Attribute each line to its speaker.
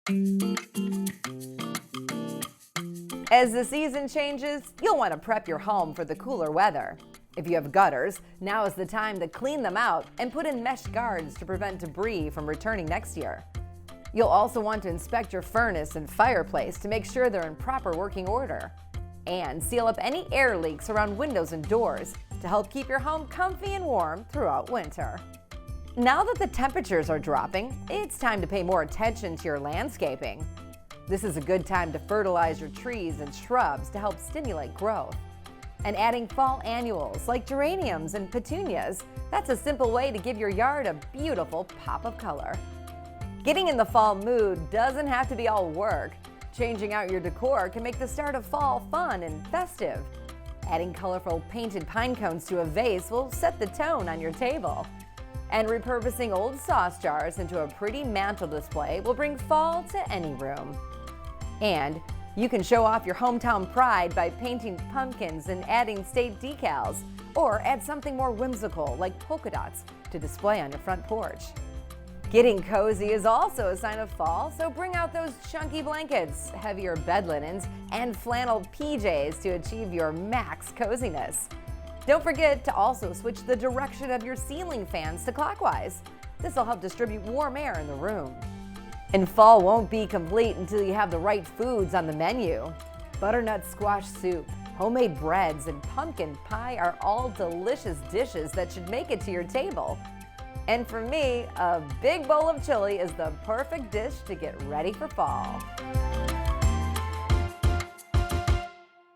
Speaker 1: As the season changes, you'll want to prep your home for the cooler weather. If you have gutters, now is the time to clean them out and put in mesh guards to prevent debris from returning next year. You'll also want to inspect your furnace and fireplace to make sure they're in proper working order. And seal up any air leaks around windows and doors to help keep your home comfy and warm throughout winter. Now that the temperatures are dropping, it's time to pay more attention to your landscaping. This is a good time to fertilize your trees and shrubs to help stimulate growth. And adding fall annuals like geraniums and petunias, that's a simple way to give your yard a beautiful pop of color. Getting in the fall mood doesn't have to be all work. Changing out your decor can make the start of fall fun and festive. Adding colorful painted pine cones to a vase will set the tone on your table. And repurposing old sauce jars into a pretty mantle display will bring fall to any room. And you can show off your hometown pride by painting pumpkins and adding state decals, or add something more whimsical like polka dots to display on your front porch. Getting cozy is also a sign of fall, so bring out those chunky blankets, heavier bed linens, and flannel PJs to achieve your max coziness. Don't forget to also switch the direction of your ceiling fans to clockwise. This will help distribute warm air in the room. And fall won't be complete until you have the right foods on the menu. Butternut squash soup, homemade breads, and pumpkin pie are all delicious dishes that should make it to your table. And for me, a big bowl of chili is the perfect dish to get ready for fall.